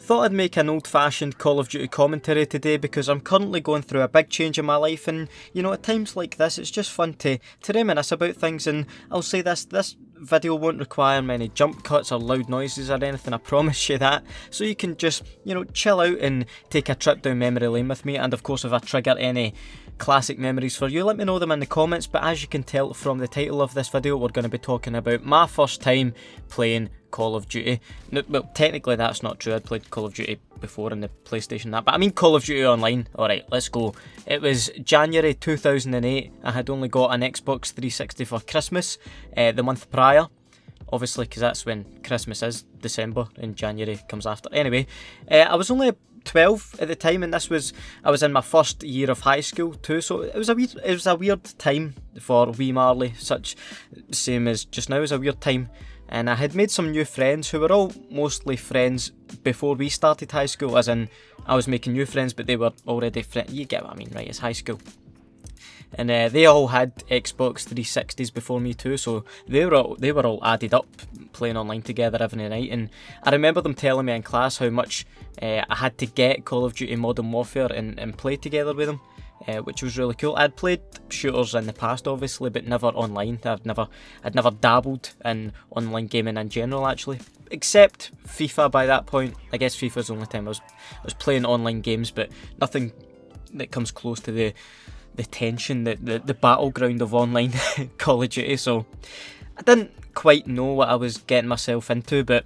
Thought I'd make an old-fashioned Call of Duty commentary today because I'm currently going through a big change in my life, and you know, at times like this it's just fun to reminisce about things. And I'll say this video won't require many jump cuts or loud noises or anything, I promise you that. So you can just, you know, chill out and take a trip down memory lane with me. And of course, if I trigger any classic memories for you, let me know them in the comments. But as you can tell from the title of this video, we're going to be talking about my first time playing Call of Duty. No, well, technically that's not true. I'd played Call of Duty before in the PlayStation that, but I mean Call of Duty Online. Alright, let's go. It was January 2008. I had only got an Xbox 360 for Christmas the month prior. Obviously, because that's when Christmas is, December, and January comes after. Anyway, I was only 12 at the time, and I was in my first year of high school too, so it was a weird time for wee Marley, such same as just now. It was a weird time, and I had made some new friends who were all mostly friends before we started high school, as in I was making new friends but they were already friends. You get what I mean, right? It's high school. And they all had Xbox 360s before me too, so they were all added up playing online together every night. And I remember them telling me in class how much I had to get Call of Duty Modern Warfare and play together with them, which was really cool. I'd played shooters in the past, obviously, but never online. I'd never dabbled in online gaming in general, actually, except FIFA. By that point, I guess FIFA was the only time I was playing online games, but nothing that comes close to the tension, the battleground of online Call of Duty. So I didn't quite know what I was getting myself into, but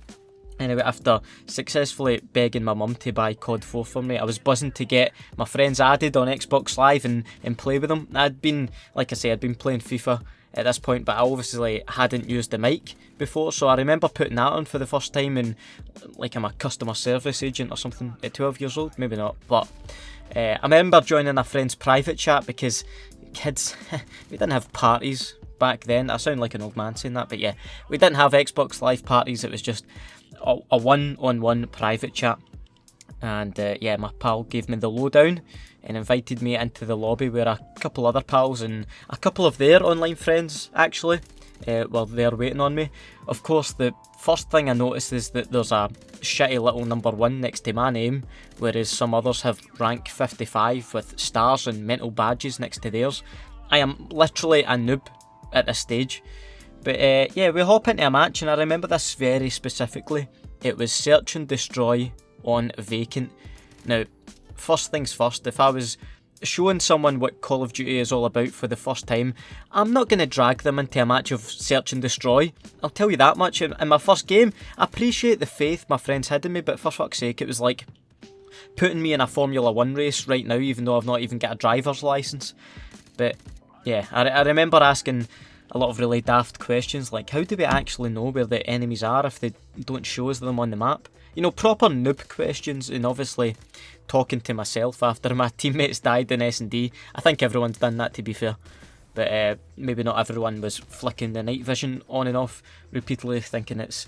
anyway, after successfully begging my mum to buy COD 4 for me, I was buzzing to get my friends added on Xbox Live and play with them. I'd been playing FIFA at this point, but I obviously hadn't used the mic before, so I remember putting that on for the first time, and like I'm a customer service agent or something at 12 years old, maybe not, but I remember joining a friend's private chat because kids, we didn't have parties back then. I sound like an old man saying that, but yeah, we didn't have Xbox Live parties. It was just a one-on-one private chat, and yeah, my pal gave me the lowdown and invited me into the lobby where a couple other pals and a couple of their online friends actually were there waiting on me. Of course, the first thing I noticed is that there's a shitty little number 1 next to my name, whereas some others have rank 55 with stars and mental badges next to theirs. I am literally a noob at this stage. But yeah, we hop into a match, and I remember this very specifically. It was search and destroy on vacant. Now, first things first, if I was showing someone what Call of Duty is all about for the first time, I'm not going to drag them into a match of search and destroy. I'll tell you that much. In my first game, I appreciate the faith my friends had in me, but for fuck's sake, it was like putting me in a Formula 1 race right now, even though I've not even got a driver's licence. But yeah, I remember asking a lot of really daft questions, like how do we actually know where the enemies are if they don't show us them on the map? You know, proper noob questions. And obviously talking to myself after my teammates died in S&D. I think everyone's done that, to be fair, but maybe not everyone was flicking the night vision on and off repeatedly, thinking it's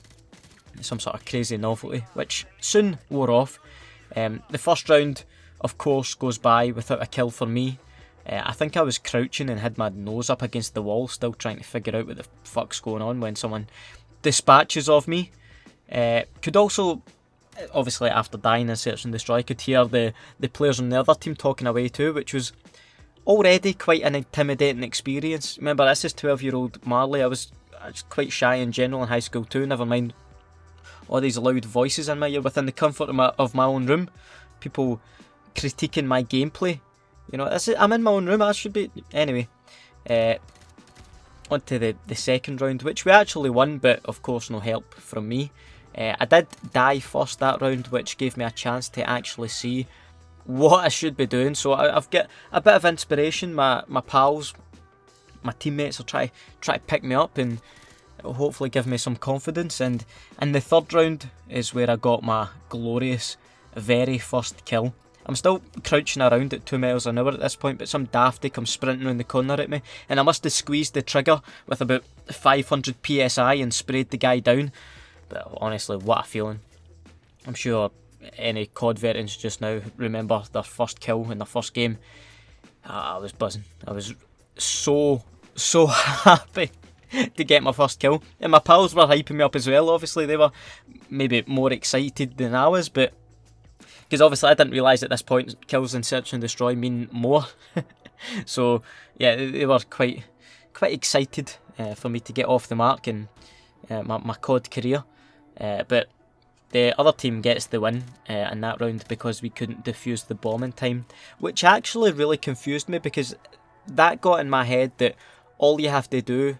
some sort of crazy novelty, which soon wore off. The first round, of course, goes by without a kill for me. I think I was crouching and had my nose up against the wall, still trying to figure out what the fuck's going on when someone dispatches of me. Could also, obviously after dying in search and destroy, could hear the players on the other team talking away too, which was already quite an intimidating experience. Remember, this is 12-year-old Marley. I was quite shy in general in high school too, never mind all these loud voices in my ear within the comfort of my own room. People critiquing my gameplay. You know, I'm in my own room, I should be... Anyway, on to the second round, which we actually won, but of course no help from me. I did die first that round, which gave me a chance to actually see what I should be doing. So I've got a bit of inspiration. My pals, my teammates will try to pick me up and it'll hopefully give me some confidence. And in the third round is where I got my glorious very first kill. I'm still crouching around at 2 miles an hour at this point, but some dafty comes sprinting around the corner at me, and I must have squeezed the trigger with about 500 psi and sprayed the guy down. But honestly, what a feeling. I'm sure any COD veterans just now remember their first kill in their first game. I was buzzing. I was so happy to get my first kill. And my pals were hyping me up as well, obviously. They were maybe more excited than I was, but Because obviously I didn't realise at this point kills in search and destroy mean more. So yeah, they were quite excited for me to get off the mark in my COD career. But the other team gets the win in that round because we couldn't defuse the bomb in time, which actually really confused me, because that got in my head that all you have to do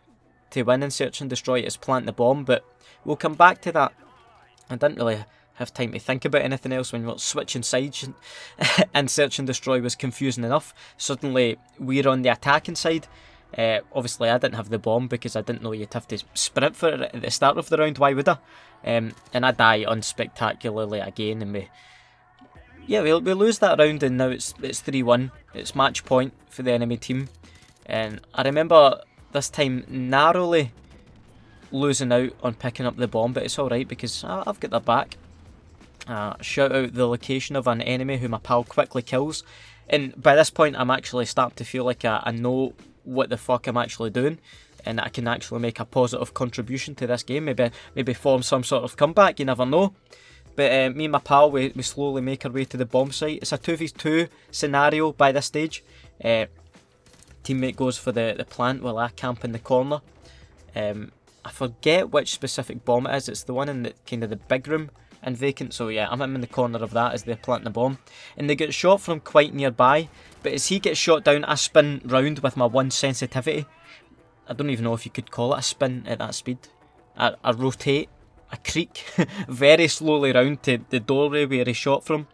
to win in search and destroy is plant the bomb. But we'll come back to that. I didn't really have time to think about anything else when we were switching sides, and search and destroy was confusing enough. Suddenly we're on the attacking side. Obviously I didn't have the bomb because I didn't know you'd have to sprint for it at the start of the round. Why would I? And I die unspectacularly again, and we lose that round, and now it's 3-1. It's match point for the enemy team, and I remember this time narrowly losing out on picking up the bomb, but it's alright because I've got their back. Shout out the location of an enemy who my pal quickly kills, and by this point I'm actually starting to feel like I know what the fuck I'm actually doing, and I can actually make a positive contribution to this game, maybe form some sort of comeback, you never know. But me and my pal, we slowly make our way to the bomb site. It's a 2v2 scenario by this stage. Teammate goes for the plant while I camp in the corner. I forget which specific bomb it is. It's the one in the kind of the big room and vacant. So yeah, I'm in the corner of that as they plant the bomb, and they get shot from quite nearby. But as he gets shot down, I spin round with my 1 sensitivity. I don't even know if you could call it a spin at that speed. I rotate, I creak very slowly round to the doorway where he shot from,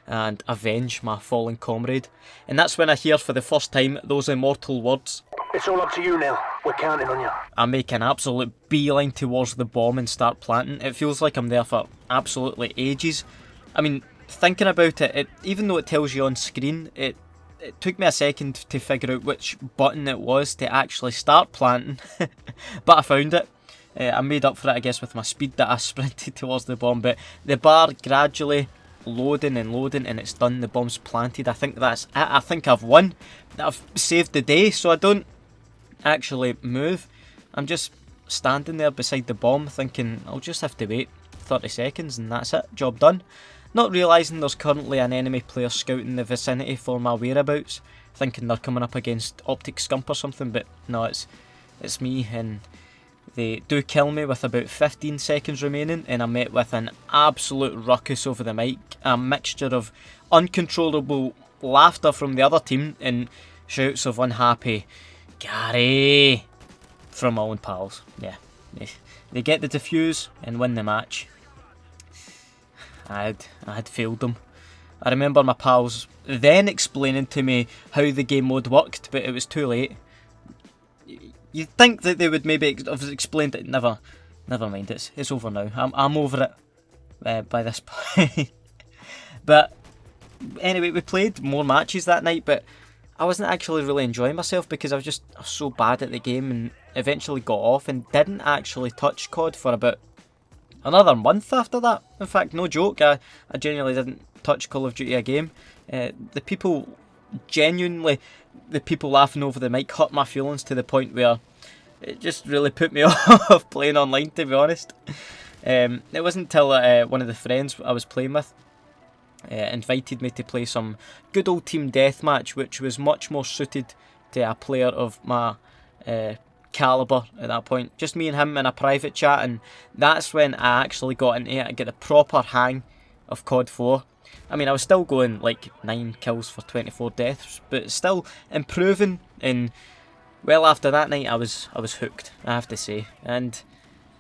and avenge my fallen comrade. And that's when I hear for the first time those immortal words: "It's all up to you, Neil. We're counting on you." I make an absolute beeline towards the bomb and start planting. It feels like I'm there for absolutely ages. I mean, thinking about it, even though it tells you on screen, it took me a second to figure out which button it was to actually start planting. But I found it. I made up for it, I guess, with my speed that I sprinted towards the bomb. But the bar gradually loading and loading, and it's done. The bomb's planted. I think that's it. I think I've won. I've saved the day, so I don't actually move. I'm just standing there beside the bomb thinking I'll just have to wait 30 seconds and that's it, job done. Not realising there's currently an enemy player scouting the vicinity for my whereabouts, thinking they're coming up against Optic Scump or something, but no, it's me, and they do kill me with about 15 seconds remaining, and I'm met with an absolute ruckus over the mic, a mixture of uncontrollable laughter from the other team and shouts of unhappy "Gary" from my own pals. Yeah, they get the defuse and win the match. I had failed them. I remember my pals then explaining to me how the game mode worked, but it was too late. You'd think that they would maybe have explained it. Never mind. It's over now. I'm over it by this point. But anyway, we played more matches that night, but I wasn't actually really enjoying myself because I was so bad at the game, and eventually got off and didn't actually touch COD for about another month after that. In fact, no joke, I genuinely didn't touch Call of Duty a game. The people laughing over the mic hurt my feelings to the point where it just really put me off playing online, to be honest. It wasn't until one of the friends I was playing with invited me to play some good old team deathmatch, which was much more suited to a player of my calibre at that point. Just me and him in a private chat, and that's when I actually got into it and get the proper hang of COD 4. I mean, I was still going like 9 kills for 24 deaths, but still improving, and well, after that night I was hooked, I have to say. And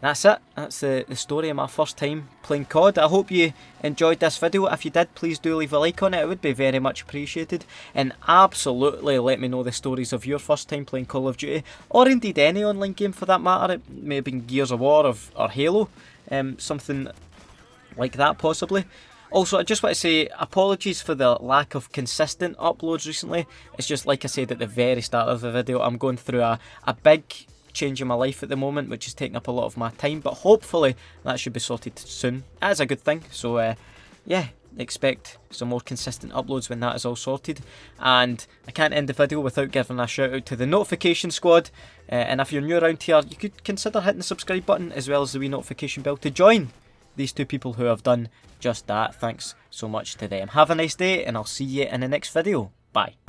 that's it. That's the story of my first time playing COD. I hope you enjoyed this video. If you did, please do leave a like on it. It would be very much appreciated. And absolutely let me know the stories of your first time playing Call of Duty, or indeed any online game for that matter. It may have been Gears of War or Halo, something like that possibly. Also, I just want to say apologies for the lack of consistent uploads recently. It's just like I said at the very start of the video, I'm going through a big change in my life at the moment, which is taking up a lot of my time, but hopefully that should be sorted soon. That is a good thing, so yeah, expect some more consistent uploads when that is all sorted. And I can't end the video without giving a shout out to the notification squad, and if you're new around here, you could consider hitting the subscribe button as well as the wee notification bell to join these two people who have done just that. Thanks so much to them. Have a nice day, and I'll see you in the next video. Bye.